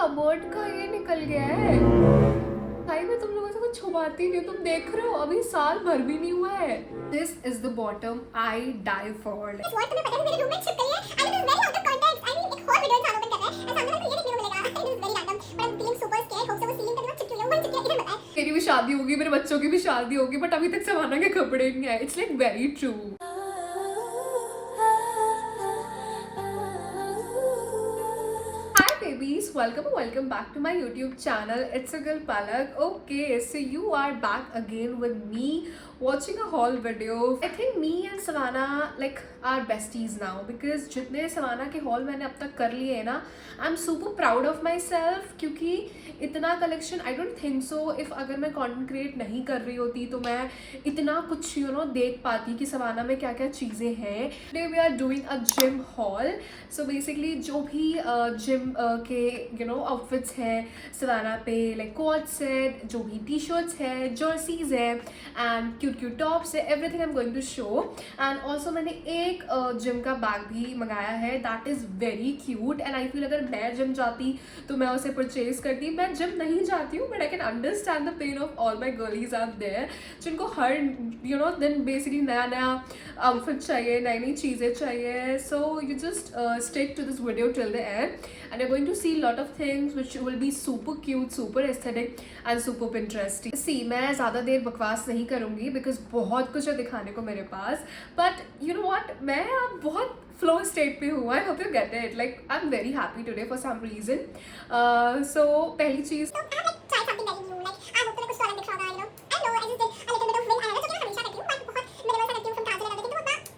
Cupboard का ये निकल गया है भाई। मैं तुम लोगों से कुछ छुपाती नहीं हूँ, तुम देख रहे हो अभी साल भर भी नहीं हुआ है। This is the bottom I die for. तुम्हें पता है मेरे रूममेट शिफ्ट करी है। I mean very out of context. I mean एक और वीडियो इंसान ओपन कर रहा है और सामने वाले को ये देखने को मिलेगा। It is very random but I am feeling super scared. Hope so वो सीलिंग पे चिपकी हुई है। वो चिपकी है, इधर बताएं। मेरी भी शादी होगी, मेरे बच्चों की भी शादी होगी, बट अभी तक सवाना के कपड़े नहीं आए। It's like very true. Babies, welcome back to my YouTube channel. It's a girl Palak. Okay, so you are back again with me watching a haul video. I think me and Savannah like are besties now because जितने Savannah के haul मैंने अब तक कर लिए हैं ना, I'm super proud of myself क्योंकि इतना collection I don't think so if अगर मैं content create नहीं कर रही होती तो मैं इतना कुछ देख पाती कि Savannah में क्या क्या चीज़ें हैं. Today we are doing a gym haul. So basically जो भी gym के आउटफिट्स हैं सवाना पे, लाइक कोट सेट, जो भी टी शर्ट्स है, जर्सीज है एंड क्यूट टॉप्स है, everything I am going to show. And also मैंने एक जिम का बैग भी मंगाया है that is very cute and I feel अगर मैं जिम जाती तो मैं उसे परचेज करती. मैं जिम नहीं जाती हूँ but I can understand the pain of all my girlies are there जिनको हर दिन बेसिकली नया नया आउटफिट चाहिए, नई नई चीज़ें चाहिए. सो you just stick to this video till the end and you're going to see a lot of things which will be super cute, super aesthetic and super Pinteresty. See, मैं ज़्यादा देर बकवास नहीं करूँगी because बहुत कुछ है दिखाने को मेरे पास. But you know what, मैं अब बहुत flow state पे हूँ. I hope you get it. Like I'm very happy today for some reason. So पहली चीज़. So I have tried something very new. Like I hope तुम्हें कुछ तो अलग दिख रहा होगा. I know I just did a little bit of wing eyeliner जो कि मैं हमेशा करती हूँ. मैं बहुत minimal सा करती हूँ from काजल and everything. तो उतना आता नहीं है समझ रहे हो. But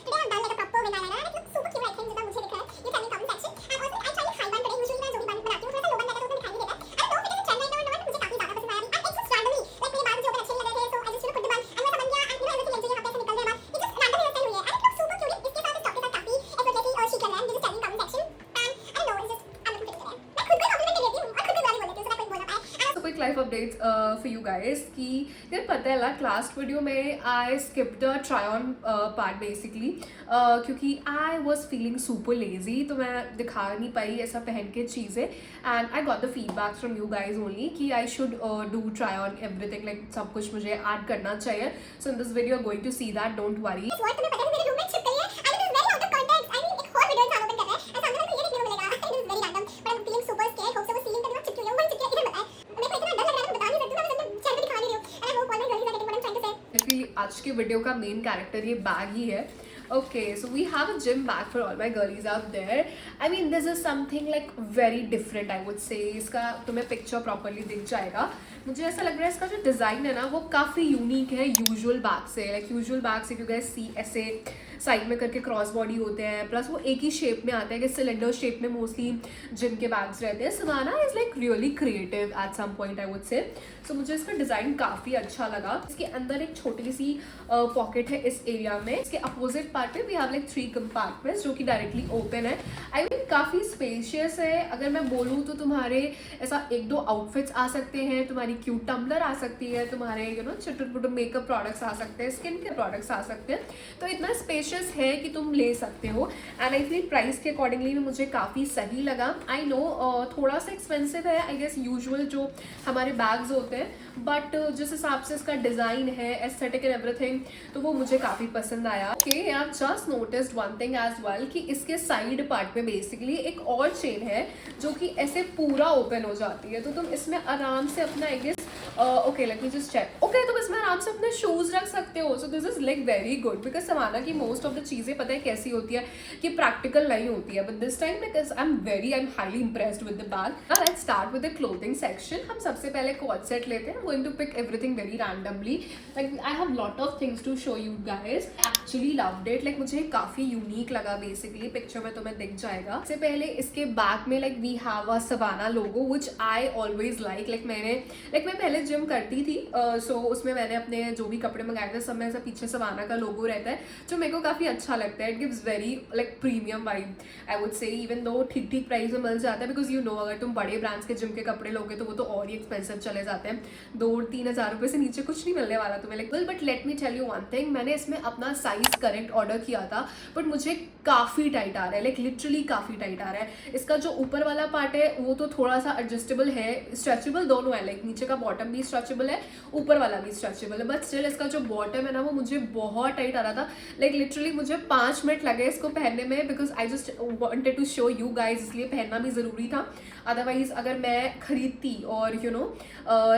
today I'm done like a proper wing eyeliner and it looks super cute. I think जितना मुझे दिख रहा है. You tell me in comment section. And also I tried high bun today. Usually मैं जो भी bun बनाती हूँ थोड़ा सा low bun रहता है तो उसमें दिखाई नहीं देता. I don't know if it is a trend right now or not. मुझे काफी ज़्यादा पसंद आया. And it's just randomly like मेरे बाल मुझे अच्छे लग रहे थे so I just put the bun and वैसा बन गया and everything like जो यहाँ पे ऐसे निकल रहा है बाल. It just random hairstyle हुई है and it looks super cute. इसके साथ इस top के साथ काफी effortlessly और chic लग रहा है. Just tell me in comment section. And I don't know, it's just I'm looking pretty today. मैं खुद को compliment दे देती हूँ और खुद को गाली बोल देती हूँ so मैं कोई बोल ना पाए. So quick life updates for you guys कि यार पता है लास्ट वीडियो में I skipped the try on part basically क्योंकि I was feeling super lazy तो मैं दिखा नहीं पाई ऐसा पहन के चीज़ें. And I got the feedback from you guys only कि I should do try on everything, like सब कुछ मुझे ऐड करना चाहिए. So in this video you're going to see that, don't worry. It's what तुम्हें पता है मेरे रूममेट शिफ्ट करी है. I mean it is very out of context. I mean एक और वीडियो इंसान ओपन कर रहा है और सामने वाले को ये देखने को मिलेगा. It is very random but I'm feeling super scared. Hope so वो सीलिंग पे भी चिपकी हुई है. वो चिपकी है, इधर बताएं. मेरे को इतना डर लग रहा है मैं बता नहीं सकती. मैं बस चेहरे पे दिखा नहीं रही हूँ. And I hope all my girlies are getting what I'm trying to say. क्योंकि आज के वीडियो का मेन कैरेक्टर ये बैग ही है. Okay, so we have a gym bag for all my girlies out there. I mean, this is something like very different, I would say. इसका तुम्हें picture properly दिख जाएगा. मुझे ऐसा लग रहा है इसका जो डिज़ाइन है ना वो काफ़ी यूनिक है यूजुअल बैग से. लाइक यूजुअल बैग से क्योंकि सी ऐसे साइड में करके क्रॉस बॉडी होते हैं प्लस वो एक ही शेप में आते हैं कि सिलेंडर शेप में मोस्टली जिम के बैग्स रहते हैं. Savana is like really creative at some point I would say. So मुझे इसका डिज़ाइन काफ़ी अच्छा लगा. इसके अंदर एक छोटी सी पॉकेट है इस एरिया में. इसके अपोजिट पार्ट पे वी हैव लाइक 3 कंपार्टमेंट्स जो कि डायरेक्टली ओपन है. आई मीन काफ़ी स्पेशियस है. अगर मैं बोलूँ तो तुम्हारे ऐसा 1-2 आउटफिट्स आ सकते हैं, तुम्हारी क्यूट टम्बलर आ सकती है, तुम्हारे छोटे छोटे मेकअप प्रोडक्ट्स आ सकते हैं, स्किन केयर प्रोडक्ट्स आ सकते हैं. तो इतना स्पेशियस है कि तुम ले सकते हो. एंड आई फील प्राइस के अकॉर्डिंगली भी मुझे काफ़ी सही लगा. आई नो थोड़ा सा एक्सपेंसिव है आई गेस यूजुअल जो हमारे बैग्स होते हैं बट जिस हिसाब से इसका डिज़ाइन है एस्थेटिक एंड एवरीथिंग तो वो मुझे काफ़ी पसंद आया. Okay, I just noticed one thing as well कि इसके साइड पार्ट में बेसिकली एक और चेन है जो कि ऐसे पूरा ओपन हो जाती है. तो तुम इसमें आराम से अपना I guess okay let me just check. Okay, तुम इसमें आराम से अपने शूज़ रख सकते हो. So this is like very good because Savana की मोस्ट ऑफ द चीज़ें पता है कैसी होती है कि प्रैक्टिकल नहीं होती है. But this time because I am highly impressed with the bag. Now let's start with the clothing section. हम सबसे पहले कोट सेट लेते हैं. Going to pick everything very randomly. Like I have lot of things to show you guys. Actually loved it. Like मुझे काफ़ी unique लगा. Basically picture में तुम्हें दिख जाएगा. सबसे पहले इसके बैक में like we have a Savana logo which I always like मैं पहले जिम करती थी सो उसमें मैंने अपने जो भी कपड़े मंगाए थे सब में ऐसा पीछे सवाना का लोगो रहता है जो मेरे को काफ़ी अच्छा लगता है. It gives very like premium vibe I would से. इवन दो ठीक प्राइस में मिल जाता है बिकॉज यू नो अगर तुम बड़े ब्रांड्स के जिम के कपड़े लोगे तो वो तो और ही एक्सपेंसिव चले जाते हैं. 2-3 हज़ार रुपये से नीचे कुछ नहीं मिलने वाला तुम्हें. Like but let me tell you one thing, मैंने इसमें अपना साइज करेक्ट ऑर्डर किया था बट मुझे काफ़ी टाइट आ रहा है. लाइक लिटरली काफ़ी टाइट आ रहा है। इसका जो ऊपर वाला पार्ट है वो तो थोड़ा सा एडजस्टेबल है, स्ट्रेचेबल दोनों है, लाइक नीचे का बॉटम भी स्ट्रेचेबल है, ऊपर वाला भी स्ट्रेचेबल है, बट स्टिल इसका जो बॉटम है ना वो मुझे बहुत टाइट आ रहा था। लाइक लिटरली मुझे 5 मिनट लगे इसको पहनने में, because I just wanted to show you guys, इसलिए पहनना भी ज़रूरी था। अदरवाइज अगर मैं खरीदती और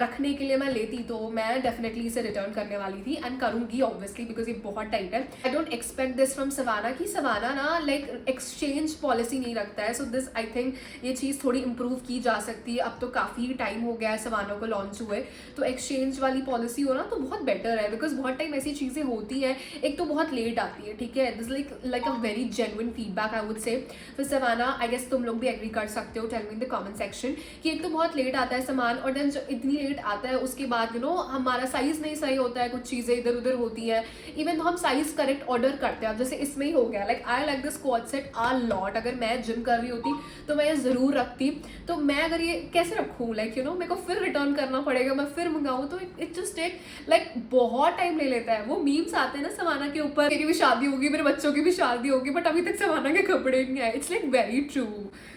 रखने के लिए मैं लेती तो मैं डेफिनेटली इसे रिटर्न करने वाली थी, एंड करूंगी ऑब्वियसली, बिकॉज ये बहुत टाइट है। I don't expect this from Savana कि सवाना ना लाइक एक्सचेंज पॉलिसी नहीं रखता है, सो दिस आई थिंक ये चीज़ थोड़ी इंप्रूव की जा सकती है। अब तो काफ़ी टाइम हो गया है सवाना को लॉन्च हुए, तो एक्सचेंज वाली पॉलिसी हो ना तो बहुत बेटर है, बिकॉज बहुत टाइम ऐसी चीज़ें होती हैं, एक तो बहुत लेट आती है, ठीक है, this like a very genuine feedback I would से। फिर सवाना आई गेस तुम लोग भी एग्री कर सकते हो, tell me in the comment section, कि एक तो बहुत लेट आता है सामान, और देन जब इतनी लेट आता है उसके बाद हमारा साइज़ नहीं सही होता है, कुछ चीज़ें इधर उधर होती हैं, इवन तो हम साइज़ करेक्ट ऑर्डर करते हैं। अब जैसे इसमें ही हो गया, like I like this quad set a lot, अगर मैं जिम कर रही होती तो मैं ये ज़रूर रखती, तो मैं अगर ये कैसे रखूँ, लाइक मेरे को फिर रिटर्न करना पड़ेगा, मैं फिर मंगाऊँ, तो इट जस्ट टेक लाइक बहुत टाइम ले लेता है। वो मीम्स आते हैं ना सवाना के ऊपर, मेरी भी शादी होगी, मेरे बच्चों की भी शादी होगी, बट अभी तक सवाना के कपड़े नहीं आए। It's like very true.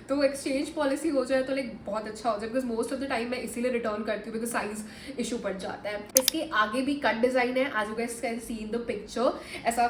तो एक्सचेंज पॉलिसी हो जाए तो लाइक बहुत अच्छा हो जाए, because most of the time मैं इसीलिए रिटर्न करती हूँ, बिकॉज साइज इशू पड़ जाता है। इसके आगे भी कट डिजाइन है, as you guys can see in the picture, ऐसा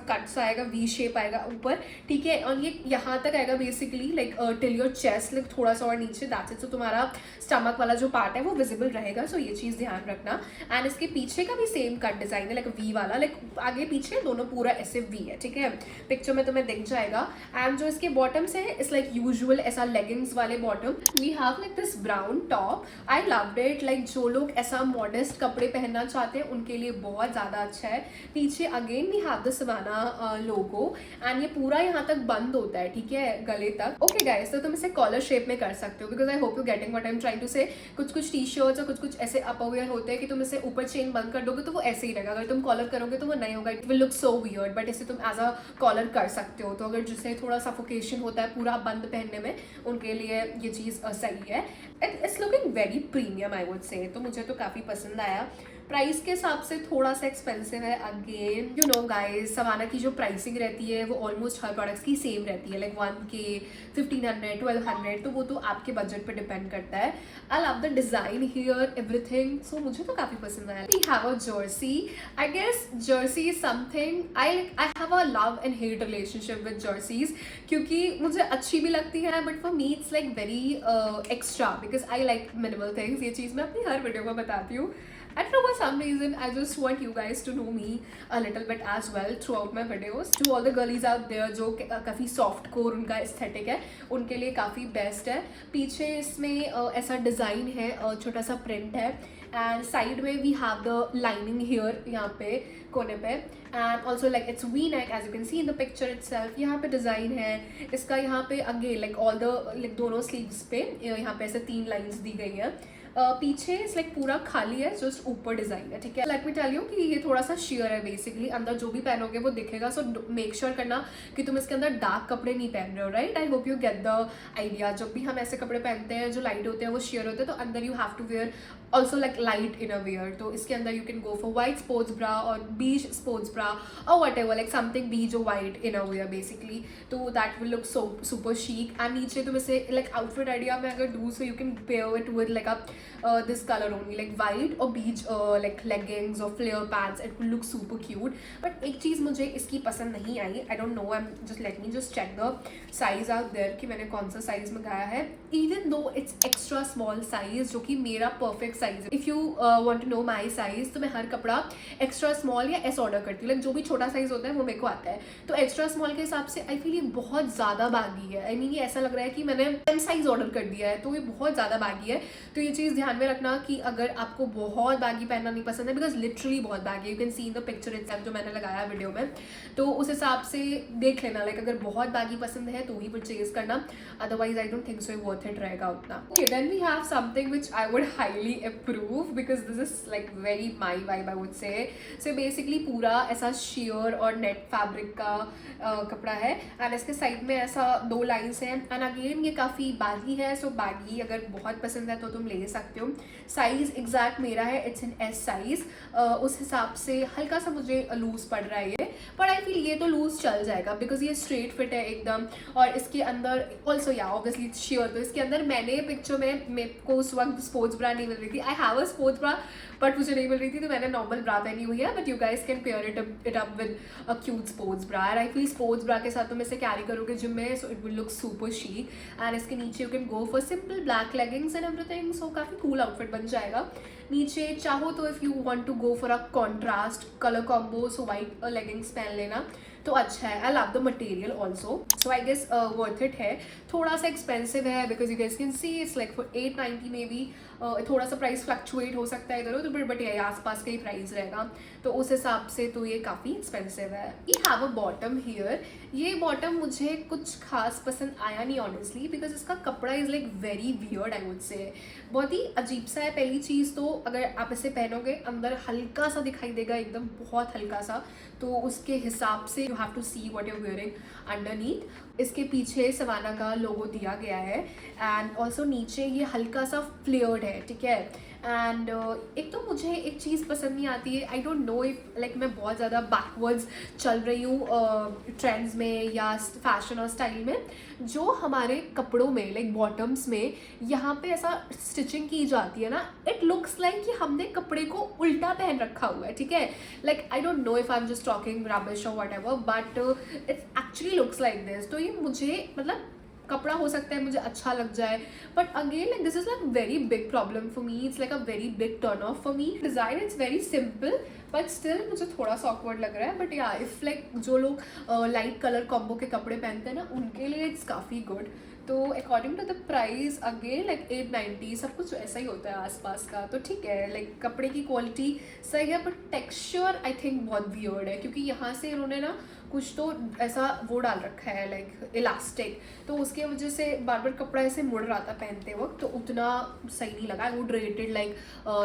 कट सा आएगा, वी शेप आएगा ऊपर, ठीक है, और ये यहाँ तक आएगा basically like till your chest, like थोड़ा सा और नीचे, दैट्स इट। सो तुम्हारा स्टमक वाला जो पार्ट है वो विजिबल रहेगा, सो ये चीज़ ध्यान रखना। एंड इसके पीछे का भी सेम कट डिजाइन है, लाइक वी वाला, लाइक आगे पीछे दोनों पूरा ऐसे वी है, ठीक है, पिक्चर में तुम्हें दिख जाएगा। एंड जो इसके बॉटम्स है इट्स लाइक यूजुअल ऐसा लेगिंग्स वाले bottom. We have like this brown top, I loved it, like जो लोग ऐसा मॉडेस्ट कपड़े पहनना चाहते हैं उनके लिए बहुत ज़्यादा अच्छा है। पीछे again we have the Savana logo, and ये पूरा यहाँ तक बंद होता है, ठीक है, गले तक। ओके गाइस, तो तुम इसे कॉलर शेप में कर सकते हो, because I hope you getting what I am trying to say. कुछ टी शर्ट्स और कुछ ऐसे अपरवेयर होते हैं कि तुम इसे ऊपर चेन बंद कर दोगे तो वो ऐसे ही रहेगा, अगर तुम कॉलर करोगे तो वो नहीं होगा, it will look so weird, but इसे तुम एज अ कॉलर कर सकते हो। तो अगर जिसे थोड़ा सफोकेशन होता है पूरा बंद पहनने में, उनके लिए ये चीज़ सही है। It's looking very premium I would से, तो मुझे तो काफ़ी पसंद आया। प्राइस के हिसाब से थोड़ा सा एक्सपेंसिव है, again you know guys, Savana की जो प्राइसिंग रहती है वो ऑलमोस्ट हर प्रोडक्ट्स की सेम रहती है, लाइक 1K 1500 1200, तो वो तो आपके बजट पे डिपेंड करता है। I love the design here, everything, so मुझे तो काफ़ी पसंद आया। We have a jersey, I guess jersey is something I have a love and hate relationship with jerseys, क्योंकि मुझे अच्छी भी लगती है, but for me it's like very extra, because I like minimal things. ये चीज़ मैं अपनी हर वीडियो में बताती हूँ। I don't know, for some reason I just want you guys to know me a little bit as well throughout my videos. To all the girlies out there जो काफ़ी soft core उनका aesthetic है, उनके लिए काफ़ी best है। पीछे इसमें ऐसा डिज़ाइन है, छोटा सा प्रिंट है, एंड साइड में we have the lining here, यहाँ पे कोने पे, and also like it's V neck as you can see in the picture itself. यहाँ पे डिज़ाइन है इसका, यहाँ पे again like all the like दोनों स्लीव्स पे यहाँ पे ऐसे 3 लाइन्स दी गई है। पीछे लाइक पूरा खाली है, जस्ट ऊपर डिजाइन है, ठीक है। लेट मी टेल यू कि ये थोड़ा सा शेयर है बेसिकली, अंदर जो भी पहनोगे वो दिखेगा, सो मेक श्योर करना कि तुम इसके अंदर डार्क कपड़े नहीं पहन रहे हो, right. I hope you get the idea. जब भी हम ऐसे कपड़े पहनते हैं जो लाइट होते हैं वो शेयर होते हैं, तो अंदर you have to wear also like light inner wear, तो इसके अंदर you can go for white sports bra और बीज स्पोर्ट्स ब्रा और वट एवर, लाइक समथिंग बीज और वाइट इनर वेयर बेसिकली, तो that will look so super chic. And नीचे तुम इसे लाइक आउटफिट आइडिया में अगर दूर से you can pair it with like a this colour only, like white or beige like leggings or flare pants, it will look super cute. But एक चीज़ मुझे इसकी पसंद नहीं आई, I don't know, I'm just let me just check the size out there कि मैंने कौन सा size मंगाया है। Even though it's extra small size, जो कि मेरा perfect size है। If you want to know my size, तो मैं हर कपड़ा extra small या S ऑर्डर करती हूँ, like जो भी छोटा साइज होता है वो मेरे को आता है, तो extra small के हिसाब से I feel ये बहुत ज़्यादा baggy है। I mean ये ऐसा लग रहा है कि मैंने M साइज ऑर्डर कर दिया है, तो ये बहुत ज़्यादा baggy है। तो ये चीज़ ध्यान में रखना कि अगर आपको बहुत बैगी पहनना नहीं पसंद है, बिकॉज लिटरली बहुत baggy, you can see in the picture itself जो मैंने लगाया वीडियो में, तो उस हिसाब से देख लेना, लाइक अगर बहुत बैगी पसंद है तो ही परचेज करना, otherwise I don't think so worth it रहेगा उतना। Okay, then we have something which I would highly approve, because this is like very my vibe I would say. So basically पूरा ऐसा share और net fabric का कपड़ा है, and इसके side में ऐसा 2 लाइन्स हैं, एंड अगेन ये काफ़ी बैगी है, सो बैगी अगर बहुत पसंद है तो तुम ले सकते सकते हो। साइज़ एग्जैक्ट मेरा है, इट्स इन एस साइज़। उस हिसाब से हल्का सा मुझे लूज़ पड़ रहा है ये, बट आई फील ये तो लूज़ चल जाएगा बिकॉज ये स्ट्रेट फिट है एकदम। और इसके अंदर ऑल्सो या ऑब्वियसली श्योर, तो इसके अंदर मैंने पिक्चर में मेरे को उस वक्त स्पोर्ट्स ब्रा नहीं मिल रही थी। आई have a sports bra but मुझे नहीं मिल रही थी, तो मैंने नॉर्मल ब्रा पहनी हुई है, but you guys can pair it up with a cute sports bra. And I feel sports bra के साथ तुम इसे कैरी करोगे जिम में, so it will look super chic. And इसके नीचे you can go for simple black leggings and everything, so काफ़ी cool outfit बन जाएगा। नीचे चाहो तो if you want to go for a contrast colour combo, so white leggings पहन लेना तो अच्छा है। I love the material also, so I guess worth it है। थोड़ा सा एक्सपेंसिव है because you guys can see it's like for 890 में भी। थोड़ा सा प्राइस फ्लक्चुएट हो सकता है इधर उधर, बट ये आसपास का ही प्राइस रहेगा, तो उस हिसाब से तो ये काफ़ी एक्सपेंसिव है। We have a bottom here. ये बॉटम मुझे कुछ खास पसंद आया नहीं ऑनेस्टली, बिकॉज इसका कपड़ा is like very weird I would से। बहुत ही अजीब सा है। पहली चीज़ तो अगर आप इसे पहनोगे अंदर हल्का सा दिखाई देगा, एकदम बहुत हल्का सा, तो उसके हिसाब से you have to see what you wearing underneath. इसके पीछे सवाना का लोगो दिया गया है एंड ऑल्सो नीचे ये हल्का सा फ्लेयर्ड है, ठीक है। एंड एक तो मुझे एक चीज़ पसंद नहीं आती है, I don't know if like मैं बहुत ज़्यादा बैकवर्ड्स चल रही हूँ ट्रेंड्स में या फैशन और स्टाइल में, जो हमारे कपड़ों में लाइक बॉटम्स में यहाँ पे ऐसा स्टिचिंग की जाती है ना, इट लुक्स लाइक कि हमने कपड़े को उल्टा पहन रखा हुआ है, ठीक है। Like I don't know if I am just talking rubbish और whatever, but it's actually looks like this. तो ये मुझे मतलब कपड़ा हो सकता है मुझे अच्छा लग जाए, but again like this is like very big problem for me, it's like a very big turn off for me. Design it's very simple but still मुझे थोड़ा सा ऑकवर्ड लग रहा है, बट या इफ लाइक जो लोग लाइट कलर कॉम्बो के कपड़े पहनते हैं ना, उनके लिए इट्स काफ़ी गुड। तो according to the price again like 890 सब कुछ ऐसा ही होता है आसपास का, तो ठीक है। लाइक कपड़े की क्वालिटी सही है, बट टेक्सचर आई थिंक बहुत वियर्ड है, क्योंकि यहाँ से इन्होंने ना कुछ तो ऐसा वो डाल रखा है लाइक इलास्टिक, तो उसके वजह से बार बार कपड़ा ऐसे मुड़ रहा था पहनते वक्त, तो उतना सही नहीं लगा। I would rated like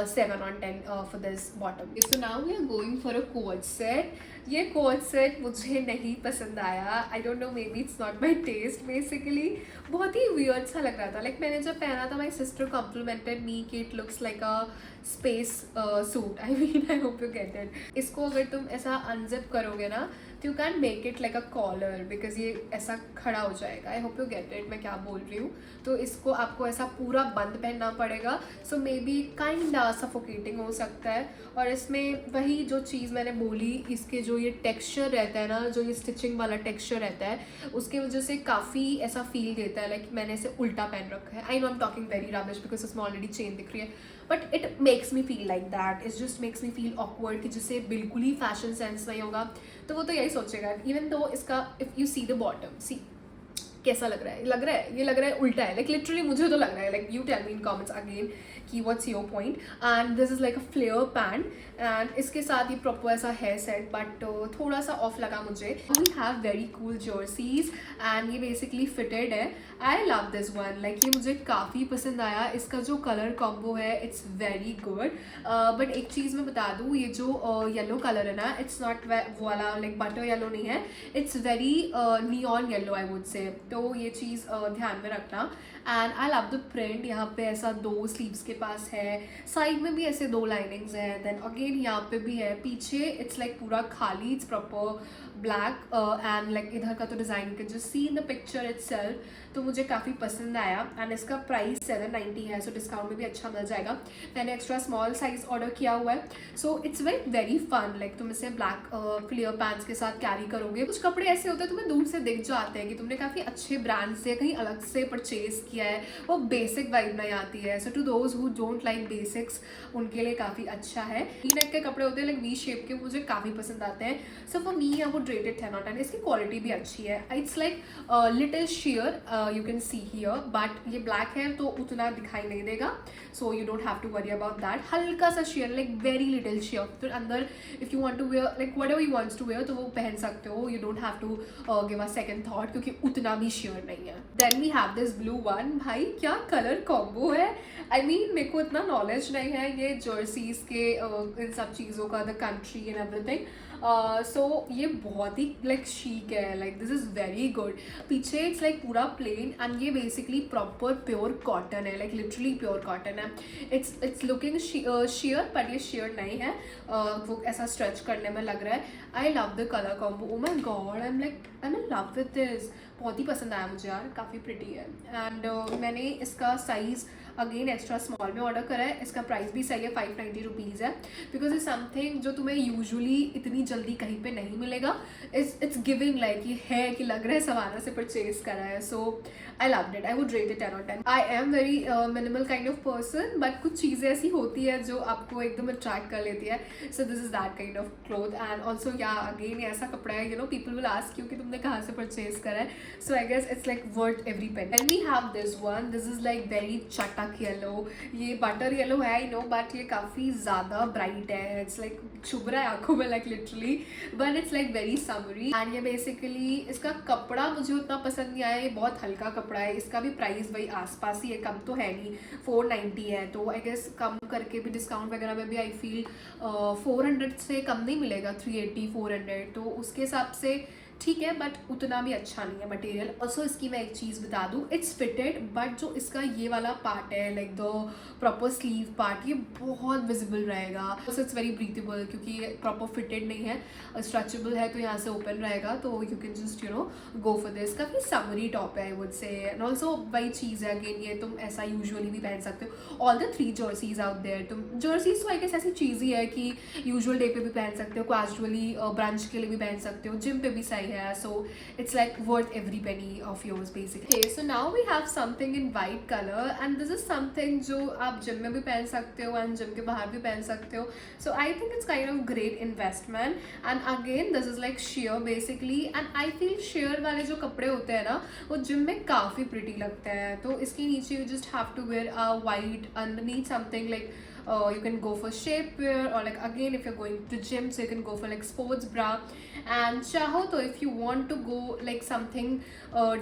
7 on 10 for this bottom. So now we are going for a coat set. ये कोट सेट मुझे नहीं पसंद आया, I don't know, maybe it's not my taste. Basically बहुत ही वियर्ड सा लग रहा था। लाइक मैंने जब पहना था, माई सिस्टर कॉम्प्लीमेंटेड मी कि it looks like a space suit. I mean I hope you get it. इसको अगर तुम ऐसा अनजिप करोगे ना, तो you can make it like a collar, because ये ऐसा खड़ा हो जाएगा। I hope you get it मैं क्या बोल रही हूँ। तो इसको आपको ऐसा पूरा बंद पहनना पड़ेगा, सो मे बी काइंड सफोकेटिंग हो सकता है। और इसमें वही जो चीज़ मैंने बोली, इसके जो ये टेक्सचर रहता है ना, जो ये स्टिचिंग वाला टेक्सचर रहता है, उसके वजह से काफ़ी ऐसा फील देता है लाइक मैंने इसे उल्टा पहन रखा है। I no I am talking very rubbish because उसमें ऑलरेडी चेन दिख रही है, but it makes me feel like that. It just makes me feel awkward कि जिसे बिल्कुल ही फैशन सेंस नहीं होगा तो वो तो यही सोचेगा। इवन दो इसका if you see the bottom, see कैसा लग रहा है, ये लग रहा है उल्टा है। लाइक लिटरली मुझे तो लग रहा है, like you tell me in comments again कि what's your point. And this is like a flare pant and इसके साथ ये प्रॉपर ऐसा हेयर सेट, बट थोड़ा सा ऑफ लगा मुझे। We have very cool jerseys and ये बेसिकली फिटेड है। I love this one, like ये मुझे काफ़ी पसंद आया। इसका जो कलर कॉम्बो है इट्स वेरी गुड, बट एक चीज़ मैं बता दूँ, ये जो येलो कलर है ना, इट्स नॉट वो वाला लाइक बटर येलो नहीं है, it's very neon yellow I would से। तो ये चीज़ ध्यान में रखना। And I love the print. यहाँ पे ऐसा 2 स्लीव्स के पास है, साइड में भी ऐसे 2 लाइनिंग्स हैं, देन अगेन यहाँ पे भी है, पीछे इट्स लाइक पूरा खाली, it's proper black and like इधर का तो डिज़ाइन के जो सी इन द पिक्चर इटसेल्फ, तो मुझे काफ़ी पसंद आया। एंड इसका प्राइस 790 है, सो डिस्काउंट में भी अच्छा मिल जाएगा। मैंने एक्स्ट्रा स्मॉल साइज ऑर्डर किया हुआ है, so it's very fun. Like तुम इसे ब्लैक फ्लेयर पैंट्स के साथ कैरी करोगे। कुछ कपड़े ऐसे होते हैं तुम्हें दूर से दिख जाते हैं कि तुमने काफ़ी अच्छे ब्रांड से कहीं अलग से परचेज किया है, वो बेसिक वाइब नहीं आती है। So to those who don't like basics, उनके लिए काफ़ी अच्छा है। वी नेक के कपड़े होते हैं लाइक वी शेप के, मुझे काफ़ी पसंद आते हैं। So for me I would rate it 10 on 10। इसकी क्वालिटी भी अच्छी है, it's like little sheer, you can see here, but ये ब्लैक है तो उतना दिखाई नहीं देगा, so you don't have to worry about that. हल्का सा sheer, like very little sheer, फिर अंदर if you want to wear like whatever you wants to wear तो वो पहन सकते हो। You don't have to give a second thought, क्योंकि उतना भी शेयर नहीं है। Then we have this blue one. One, भाई क्या कलर कॉम्बो है। आई मीन मेरे को इतना नॉलेज नहीं है ये जर्सीज के इन सब चीज़ों का, द कंट्री एंड एवरीथिंग। सो ये बहुत ही लाइक शीक है, like this is very good. पीछे इट्स लाइक पूरा प्लेन एंड ये बेसिकली प्रॉपर प्योर कॉटन है, लाइक लिटरली प्योर कॉटन है। इट्स लुकिंग शेयर, पर ये शेयर नहीं है, वो ऐसा स्ट्रेच करने में लग रहा है। I love the colour combo, oh my God, I am in love with this. बहुत ही पसंद आया मुझे यार, काफ़ी प्रिटी है। एंड मैंने इसका साइज़ अगेन एक्स्ट्रा स्मॉल में ऑर्डर करा है। इसका प्राइस भी सही है, 590 रुपीज़ है, बिकॉज इज समथिंग जो तुम्हें यूजुअली इतनी जल्दी कहीं पे नहीं मिलेगा। इट्स गिविंग लाइक ये है कि लग रहा है सवाना से परचेज करा है। So I loved it, I would rate it 10 on 10। I am very minimal kind of person, but कुछ चीज़ें ऐसी होती है जो आपको एकदम अट्रैक्ट कर लेती है। So this is that kind of cloth. And also yeah again ऐसा कपड़ा है, you know people will ask you कि तुमने कहाँ से परचेज करा है। So I guess it's like worth every penny. And we have this one, this is like very चटक येलो। ये बटर येलो है आई नो, बट ये काफ़ी ज़्यादा ब्राइट है। इट्स लाइक चुभ रहा है आंखों में like literally, but it's like very summary. And ये बेसिकली इसका कपड़ा मुझे उतना पसंद नहीं आया, ये बहुत हल्का कपड़ा है। इसका भी प्राइस वही आसपास ही है, कम तो है नहीं, 490 है। तो आई गेस कम करके भी डिस्काउंट वगैरह में भी आई फील 400 से कम नहीं मिलेगा, 380 400, तो उसके हिसाब से ठीक है, बट उतना भी अच्छा नहीं है मटेरियल। ऑल्सो इसकी मैं एक चीज़ बता दूँ, इट्स फिटेड, बट जो इसका ये वाला पार्ट है like the proper sleeve part, ये बहुत विजिबल रहेगा। सो इट्स वेरी ब्रीथेबल, क्योंकि ये प्रॉपर फिटेड नहीं है, स्ट्रेचेबल है, तो यहाँ से ओपन रहेगा, तो you can just you no go for this. काफ़ी समरी टॉप है आई वुड से। एंड ऑल्सो वही चीज़ है, अगेन ये तुम ऐसा यूजुअली भी पहन सकते हो। All the 3 jerseys out there, तुम जर्सीज तो आई गेस ऐसी चीज़ ही है कि यूजुअल डे पे भी पहन सकते हो, कैजुअली ब्रंच के लिए भी पहन सकते हो, जिम पे भी सही है। So it's like worth every penny of yours basically. Okay, so now we have something in white color, and this is something जो आप जिम में भी पहन सकते हो and जिम के बाहर भी पहन सकते हो. So I think it's kind of great investment. And again this is like sheer basically, and I feel sheer वाले जो कपड़े होते हैं ना, वो जिम में काफ़ी pretty लगते हैं. तो इसके नीचे you just have to wear a white underneath something like you can go for shapewear, or like again if you're going to gym, so you can go for like sports bra. And chaho to if you want to go like something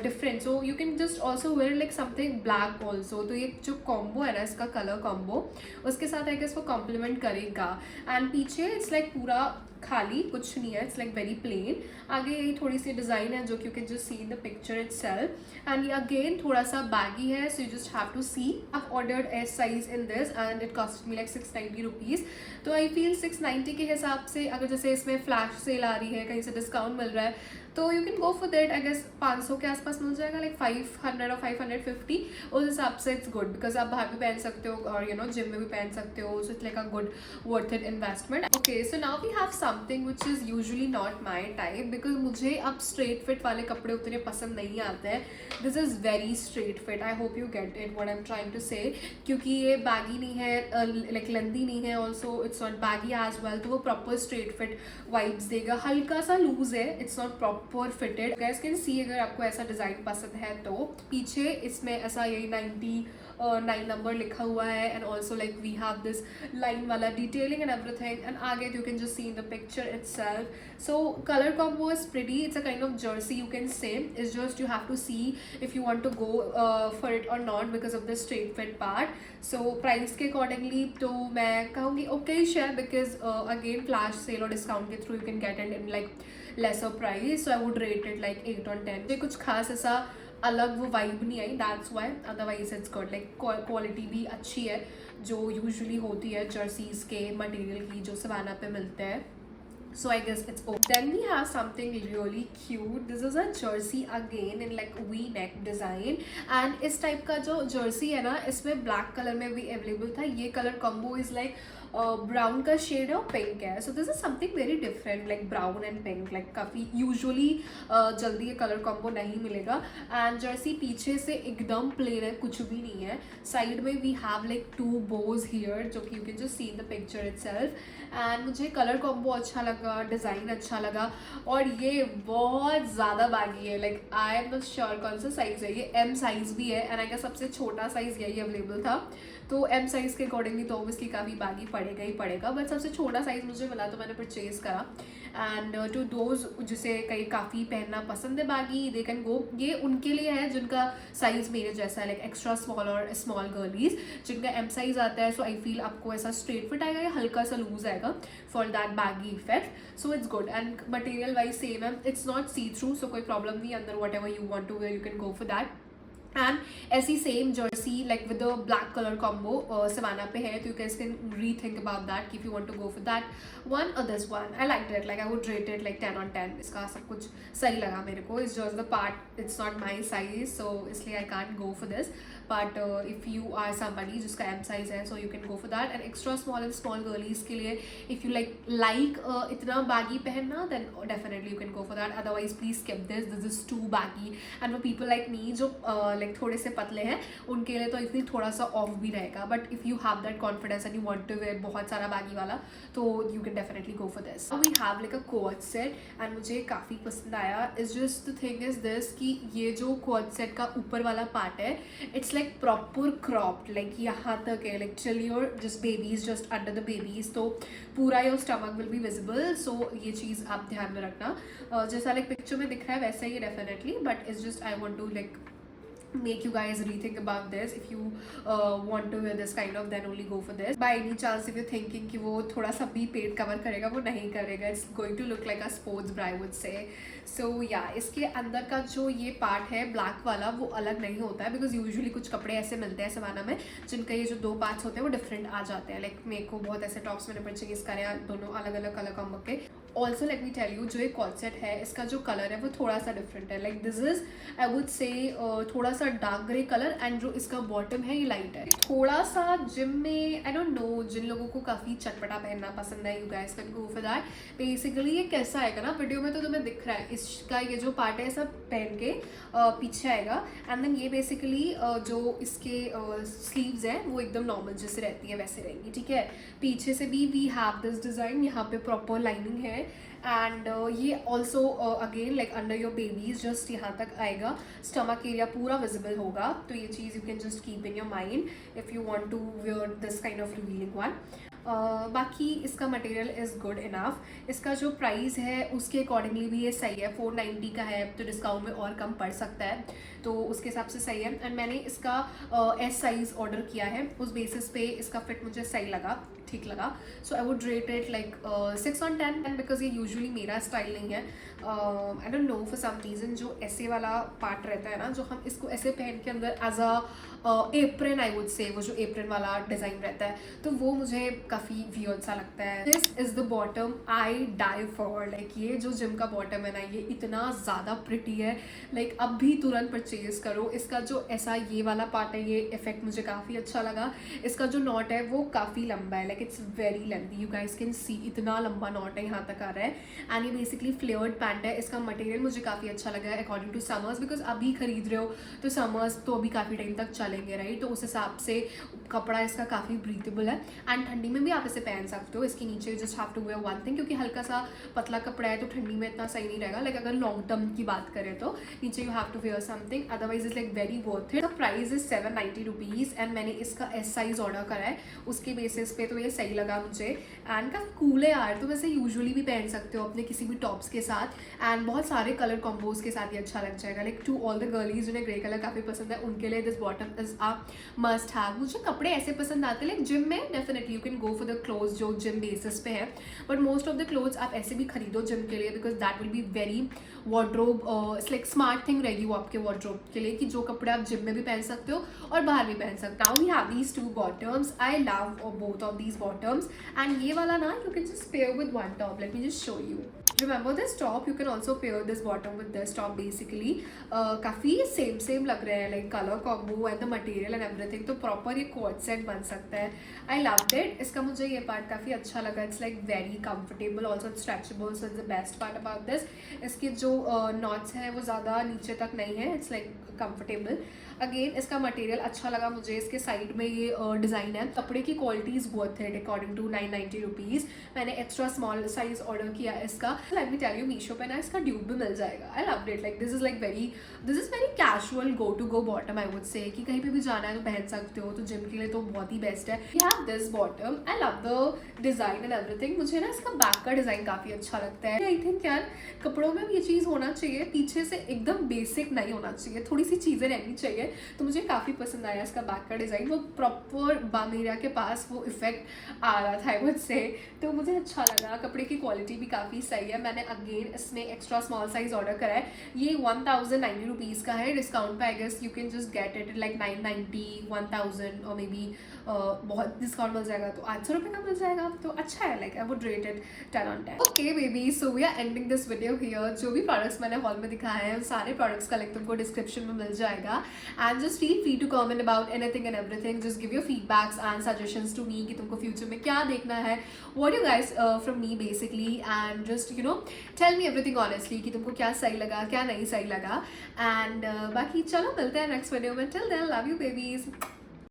different, so you can just also wear like something black also. तो ये जो combo है ना, इसका color combo, उसके साथ I guess वो complement करेगा. And पीछे it's like पूरा खाली, कुछ नहीं है, इट्स लाइक वेरी प्लेन. आगे यही थोड़ी सी डिज़ाइन है जो कि you can just see in the picture itself. And ये अगेन थोड़ा सा बैगी है, so you just have to see. I ordered S size in this and it cost me like 690 rupees. तो आई फील 690 के हिसाब से अगर जैसे इसमें फ्लैश सेल आ रही है, कहीं से डिस्काउंट मिल रहा है, तो you can go for that. I guess 500 के आसपास मिल जाएगा, लाइक 500 और 550. उस हिसाब से इट्स गुड, बिकॉज आप बाहर भी पहन सकते हो और यू नो जिम में भी पहन सकते हो. So it's like a good worth it investment. Okay, so now we have something which is usually not my type, because मुझे अब स्ट्रेट फिट वाले कपड़े उतने पसंद नहीं आते हैं. This is very straight fit. I hope you get it what I am trying to say, क्योंकि ये बैगी नहीं है, लाइक लेंदी नहीं है, also it's not baggy as well. तो वो प्रॉपर स्ट्रेट फिट वाइब्स देगा. हल्का सा लूज है, it's not proper fitted. Guys can सी, अगर आपको ऐसा डिज़ाइन पसंद है तो पीछे इसमें ऐसा यही 99 नंबर लिखा हुआ है. And also like we have this line वाला डिटेलिंग एंड एवरीथिंग. एंड आगे you can just see in the picture itself. So color combo is pretty. It's a kind of jersey you can say. It's just you have to see if you want to go for it or not because of the straight fit part. So price के accordingly तो मैं कहूँगी okay-ish है, because again flash sale और discount के through you can get it in like lesser price. So I would rate it like 8 on 10. मुझे कुछ खास ऐसा अलग वो वाइब नहीं आई, that's why. Otherwise it's good. Like quality भी अच्छी है जो यूजुअली होती है जर्सीज के मटेरियल की जो सवाना पे मिलते हैं. So I guess it's okay. Then we have something really cute. This is a jersey again in like V-neck design. And इस टाइप का जो jersey है ना, इसमें black color में भी available था. ये color combo is like brown का शेड है और पिंक है. So this is something very different, like brown and pink. Like काफ़ी यूजुअली जल्दी ये कलर कॉम्बो नहीं मिलेगा. एंड जर्सी पीछे से एकदम प्लेन है, कुछ भी नहीं है. साइड में we have like 2 bows here, जो कि you can just see in the picture itself. And मुझे कलर कॉम्बो अच्छा लगा. लगा, डिज़ाइन अच्छा लगा, और ये बहुत ज़्यादा बैगी है. Like I am not sure कौन सा साइज़ है ये. एम साइज़ भी है एंड आई गेस सबसे छोटा साइज़ यही अवेलेबल था, तो एम साइज़ के अकॉर्डिंगली तो ऑब्वियसली काफ़ी बैगी पड़ेगा ही पड़ेगा, बट सबसे छोटा साइज़ मुझे मिला तो मैंने परचेज़ करा. एंड टू दोज जिसे कहीं काफ़ी पहनना पसंद है बैगी, दे कैन गो. ये उनके लिए है जिनका साइज़ मेरे जैसा है, लाइक एक्स्ट्रा स्मॉल और स्मॉल गर्लीज जिनका एम साइज़ आता है. सो आई फील आपको ऐसा स्ट्रेट फिट आएगा या हल्का सा लूज आएगा for that baggy effect. So it's good and material wise same है. It's not see through, so कोई प्रॉब्लम नहीं. अंदर whatever you want to wear you can go for that. And ऐसी same jersey like with the black colour combo Savana पे है, तो you can rethink about that if you want to go for that one और this one. I like that, like I would rate it like 10 on 10. इसका सब कुछ सही लगा मेरे को. It's just the part, it's not my size, so इसलिए I can't go for this. But if you are somebody जिसका M size है, so you can go for that. And extra small and small girlies के लिए if you like इतना baggy पहनना, then definitely you can go for that. Otherwise please skip this is too baggy. And for people like me जो like थोड़े से पतले हैं, उनके लिए तो इतनी थोड़ा सा ऑफ भी रहेगा. But if you have that confidence and you want to wear बहुत सारा बैगी वाला, तो you can definitely go for this. We have like a coat set and मुझे काफ़ी पसंद आया. Is just the thing is this कि ये जो कोट सेट का ऊपर वाला पार्ट है, it's like proper cropped, like यहाँ तक है, like till your just babies, just under the babies, तो पूरा your stomach will be visible. So ये चीज़ आप ध्यान में रखना. जैसा लाइक पिक्चर में दिख रहा है वैसा ही definitely, but it's just I want to like make you guys rethink about this. If you want to wear this kind of, then only go for this. By any chance if you're thinking कि वो थोड़ा सा भी पेट cover करेगा, वो नहीं करेगा. It's going to look like a sports bra, I would say. So yeah, इसके अंदर का जो ये पार्ट है ब्लैक वाला, वो अलग नहीं होता है, बिकॉज यूजुअली कुछ कपड़े ऐसे मिलते हैं सवाना में जिनका ये जो दो पार्ट्स होते हैं वो डिफरेंट आ जाते हैं. लाइक मेरे को बहुत ऐसे टॉप्स मैंने परचेज करे हैं दोनों अलग अलग कलर कॉम्बो के. Also let me tell you, जो ये कॉट सेट है इसका जो कलर है वो थोड़ा सा डिफरेंट है. Like this is I would से थोड़ा सा डार्क ग्रे कलर, एंड जो इसका बॉटम है ये लाइट है. थोड़ा सा जिम में आई डोंट नो, जिन लोगों को काफ़ी चटपटा पहनना पसंद है, you guys can go for that. Basically ये कैसा आएगा ना, वीडियो में तो तुम्हें दिख रहा है, इसका ये जो पार्ट है सब पहन के पीछे आएगा. एंड देन ये बेसिकली जो इसके स्लीव्स हैं वो एकदम नॉर्मल जैसे रहती है वैसे रहेंगी. ठीक है, पीछे से भी वी हैव दिस डिज़ाइन, यहाँ पे प्रॉपर लाइनिंग है. एंड ये also again like under your babies just यहाँ तक आएगा, स्टमक एरिया पूरा विजिबल होगा. तो ये चीज़ you can just keep in your mind if you want to wear this kind of revealing one. बाकी इसका मटेरियल इज़ गुड इनफ. इसका जो प्राइस है उसके अकॉर्डिंगली भी ये सही है. 490 का है, तो डिस्काउंट में और कम पड़ सकता है, तो उसके हिसाब से सही है. एंड मैंने इसका एस साइज़ ऑर्डर किया है, उस बेसिस पे इसका फिट मुझे सही लगा, ठीक लगा. So I would rate it like 6 on 10, and because ये यूजुअली मेरा स्टाइल नहीं है. I don't know for some reason जो ऐसे वाला पार्ट रहता है ना, जो हम इसको ऐसे पहन के अंदर as a apron, I would say वो जो एप्रन वाला डिज़ाइन रहता है, तो वो मुझे काफ़ी वियर्ड सा लगता है. This is the bottom I die for. Like ये जो जिम का बॉटम है ना, ये इतना ज़्यादा प्रिटी है. लाइक अब भी तुरंत परचेज करो. इसका जो ऐसा ये वाला पार्ट है, ये इफेक्ट मुझे काफ़ी अच्छा लगा. इसका जो नॉट है वो काफ़ी लंबा है, like it's very lengthy, you guys can सी इतना लंबा नॉट है, यहाँ तक आ रहा है. एंड ये बेसिकली फ्लेयर्ड पैंट है. इसका मटेरियल मुझे काफ़ी अच्छा लगा है अकॉर्डिंग टू समर्स, बिकॉज अभी खरीद रहे हो तो समर्स तो अभी काफ़ी टाइम तक चलेंगे, राइट. तो उस हिसाब से कपड़ा इसका काफ़ी ब्रीथेबल है. एंड ठंडी में भी आप इसे पहन सकते हो. इसके नीचे just have to wear one thing, क्योंकि हल्का सा पतला कपड़ा है तो ठंडी में इतना सही नहीं रहेगा. लाइक अगर लॉन्ग टर्म की बात करें तो नीचे you have to wear something, otherwise is like very worth it. The price is 790 rupees, and मैंने इसका एस साइज ऑर्डर करा है. उसके बेसिस पे तो ये सही लगा मुझे. एंड काफ़ी कूल है यार, तो वैसे यूजुअली भी पहन सकते हो अपने किसी भी टॉप्स के साथ, एंड बहुत सारे कलर कॉम्बोज के साथ ये अच्छा लग जाएगा. लाइक टू ऑल द गर्लीज जिन्हें ग्रे कलर काफ़ी पसंद है, उनके लिए this bottom is a must have. मुझे कपड़े ऐसे पसंद आते हैं लाइक जिम में, definitely you can go for the clothes जो जिम बेसिस पे है, but most of the clothes आप ऐसे भी खरीदो जिम के लिए, because that will be very wardrobe, it's like smart thing रहेगी वो आपके वार्डरोब के लिए, कि जो कपड़े आप जिम में भी पहन सकते हो और बाहर भी पहन सकते हो. Now we have these two bottoms. I love both of these bottoms. And ये वाला ना you can just pair with one top. Let me just show you. Remember this top, you can also pair this bottom with this top basically. काफ़ी same लग रहे हैं, like colour combo and the material and everything, तो proper ये coat set बन सकता है. आई loved it. इसका मुझे ये पार्ट काफ़ी अच्छा लगा. It's like very comfortable, also stretchable, so it's the best part about this. इसके जो नॉट्स हैं वो ज़्यादा नीचे तक नहीं है, इट्स लाइक कंफर्टेबल. अगेन इसका मटेरियल अच्छा लगा मुझे, इसके साइड में ये डिज़ाइन है। कपड़े की क्वालिटीज़ बहुत है अकॉर्डिंग टू 990 रुपीज़। मैंने एक्स्ट्रा स्मॉल साइज ऑर्डर किया है इसका। Let me tell you, Meesho पे ना इसका ड्यूब भी मिल जाएगा। I love it, like this is very casual go to go bottom I would say, कि कहीं पे भी जाना है तो पहन सकते हो, तो जिम के लिए तो बहुत ही बेस्ट है। We have this bottom, I love the design and everything. मुझे ना इसका बैक का डिज़ाइन काफ़ी अच्छा लगता है। आई थिंक यार कपड़ों में भी ये चीज़ होना चाहिए, पीछे से एकदम बेसिक नहीं होना चाहिए, थोड़ी सी चीज़ें रहनी चाहिए। तो मुझे काफ़ी पसंद आया इसका बैक का डिज़ाइन, वो प्रॉपर बामेरिया के पास वो इफेक्ट आ रहा था आई वुड से, तो मुझे अच्छा लगा। कपड़े की क्वालिटी भी काफ़ी सही है। मैंने अगेन इसमें एक्स्ट्रा स्मॉल साइज ऑर्डर करा है। ये 1090 रुपीज़ का है। डिस्काउंट पे I guess you can just get it like 990, 1000 और मे बी बहुत डिस्काउंट मिल जाएगा तो 800 रुपये का मिल जाएगा, तो अच्छा है। Like I would rate it 10 on 10। Okay baby, so we are ending this video here. जो भी प्रोडक्ट्स मैंने हॉल में दिखाए हैं सारे प्रोडक्ट्स का लिंक तुमको डिस्क्रिप्शन में मिल जाएगा। And just feel free to comment about anything and everything. Just give your feedbacks and suggestions to me कि तुमको फ्यूचर में क्या देखना है, what you guys from me basically, and just you know tell me everything honestly कि तुमको क्या सही लगा क्या नहीं सही लगा। एंड बाकी चलो मिलते हैं नेक्स्ट वीडियो में। Till then love you babies.